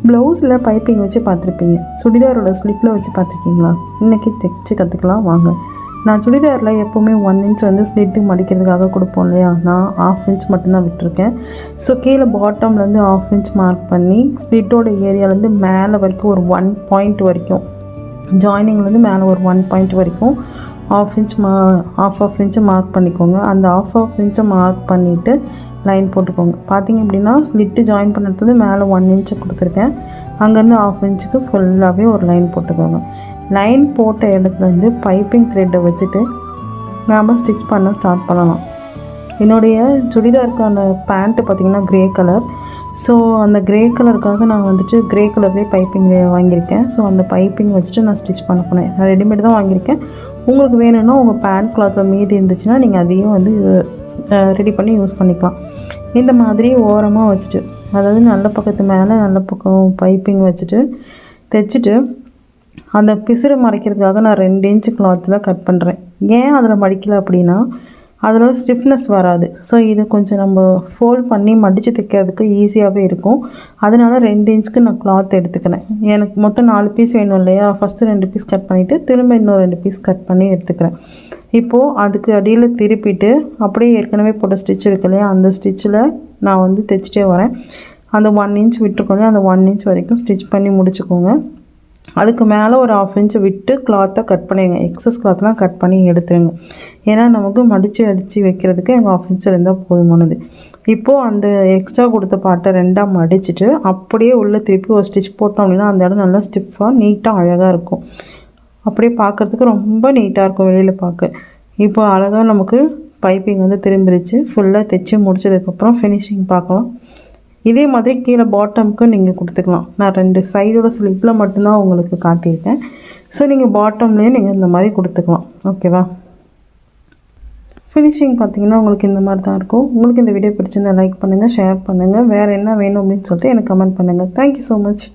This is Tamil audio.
ப்ளவுஸில் பைப்பிங் வச்சு பார்த்துருப்பீங்க, சுடிதாரோட ஸ்லிட்டில் வச்சு பார்த்துருக்கீங்களா? இன்றைக்கி தைச்சு கற்றுக்கலாம் வாங்க. நான் சுடிதாரில் எப்போவுமே 1 இன்ச் வந்து ஸ்லிட்டு மடிக்கிறதுக்காக கொடுப்போம் இல்லையா, நான் 1/2 இன்ச் மட்டும்தான் விட்டுருக்கேன். ஸோ கீழே பாட்டம்லேருந்து 1/2 இன்ச் மார்க் பண்ணி ஸ்லிட்டோட ஏரியாலேருந்து மேலே வரைக்கும் ஒரு 1 பாயிண்ட் வரைக்கும், ஜாயினிங்லேருந்து மேலே ஒரு 1 பாயிண்ட் வரைக்கும் 1/2 இன்ச் half இன்ச்சை மார்க் பண்ணிக்கோங்க. அந்த 1/2 இன்ச்சை மார்க் பண்ணிவிட்டு லைன் போட்டுக்கோங்க. பார்த்திங்க அப்படின்னா ஸ்லிட்டு ஜாயின் பண்ணிட்டு மேலே 1 இன்ச்சை கொடுத்துருக்கேன், அங்கேருந்து 1/2 இன்ச்சுக்கு ஃபுல்லாகவே ஒரு லைன் போட்டுக்கோங்க. லைன் போட்ட இடத்துலேருந்து பைப்பிங் த்ரெட்டை வச்சுட்டு நாம் ஸ்டிச் பண்ண ஸ்டார்ட் பண்ணலாம். என்னுடைய சுடிதாருக்கான பேண்ட்டு பார்த்திங்கன்னா க்ரே கலர். ஸோ அந்த க்ரே கலருக்காக நான் வந்துட்டு க்ரே கலர்லேயே பைப்பிங் வாங்கியிருக்கேன். ஸோ அந்த பைப்பிங் வச்சுட்டு நான் ஸ்டிச் பண்ண போனேன். நான் ரெடிமேட் தான் வாங்கியிருக்கேன். உங்களுக்கு வேணும்னா உங்கள் பேண்ட் கிளாத்தில் மீதி இருந்துச்சுன்னா நீங்கள் அதையும் வந்து ரெடி பண்ணி யூஸ் பண்ணிக்கலாம். இந்த மாதிரி ஓரமாக வச்சுட்டு, அதாவது நல்ல பக்கத்து மேலே நல்ல பக்கம் பைப்பிங் வச்சுட்டு தைச்சிட்டு, அந்த பிசுறு மறைக்கிறதுக்காக நான் 2 இன்ச்சு கிளாத்தில் கட் பண்ணுறேன். ஏன் அதில் மடிக்கலை அப்படின்னா அதில் ஸ்டிஃப்னஸ் வராது. ஸோ இது கொஞ்சம் நம்ம ஃபோல்ட் பண்ணி மடித்து தைக்கிறதுக்கு ஈஸியாகவே இருக்கும். அதனால் 2 இன்ச்சுக்கு நான் கிளாத் எடுத்துக்கிறேன். எனக்கு மொத்தம் 4 பீஸ் வேணும் இல்லையா, ஃபஸ்ட்டு 2 பீஸ் கட் பண்ணிவிட்டு திரும்ப இன்னும் 2 பீஸ் கட் பண்ணி எடுத்துக்கிறேன். இப்போது அதுக்கு அடியில் திருப்பிட்டு அப்படியே ஏற்கனவே போட்ட ஸ்டிச் இருக்கு இல்லையா, அந்த ஸ்டிச்சில் நான் வந்து தைச்சிட்டே வரேன். அந்த 1 இன்ச் விட்டுருக்கோம் இல்லையா, அந்த 1 இன்ச் வரைக்கும் ஸ்டிச் பண்ணி முடிச்சுக்கோங்க. அதுக்கு மேலே ஒரு 1/2 இன்ச்சு விட்டு கிளாத்தை கட் பண்ணிடுங்க. எக்ஸஸ் கிளாத்லாம் கட் பண்ணி எடுத்துருங்க. ஏன்னா நமக்கு மடித்து அடித்து வைக்கிறதுக்கு எங்கள் 1/2 இன்ச்சு இருந்தால் போதுமானது. இப்போது அந்த எக்ஸ்ட்ரா கொடுத்த பாட்டை 2ஆக மடிச்சுட்டு அப்படியே உள்ளே திருப்பி ஒரு ஸ்டிச் போட்டோம் அப்படின்னா அந்த இடம் நல்லா ஸ்டிஃபாக நீட்டாக அழகாக இருக்கும். அப்படியே பார்க்குறதுக்கு ரொம்ப நீட்டாக இருக்கும் வெளியில் பார்க்க. இப்போ அழகாக நமக்கு பைப்பிங் வந்து திரும்பிடுச்சு. ஃபுல்லாக தைச்சி முடிச்சதுக்கப்புறம் ஃபினிஷிங் பார்க்கலாம். இதே மாதிரி கீழே பாட்டமுக்கு நீங்கள் கொடுத்துக்கலாம். நான் 2 சைடோட ஸ்லிப்பில் மட்டும்தான் உங்களுக்கு காட்டியிருக்கேன். ஸோ நீங்கள் பாட்டம்லேயே நீங்கள் இந்த மாதிரி கொடுத்துக்கலாம். ஓகேவா? ஃபினிஷிங் பார்த்தீங்கன்னா உங்களுக்கு இந்த மாதிரி தான் இருக்கும். உங்களுக்கு இந்த வீடியோ பிடிச்சிருந்தால் லைக் பண்ணுங்கள், ஷேர் பண்ணுங்கள். வேறு என்ன வேணும் அப்படின்னு சொல்லிட்டு எனக்கு கமெண்ட் பண்ணுங்கள். Thank you so much.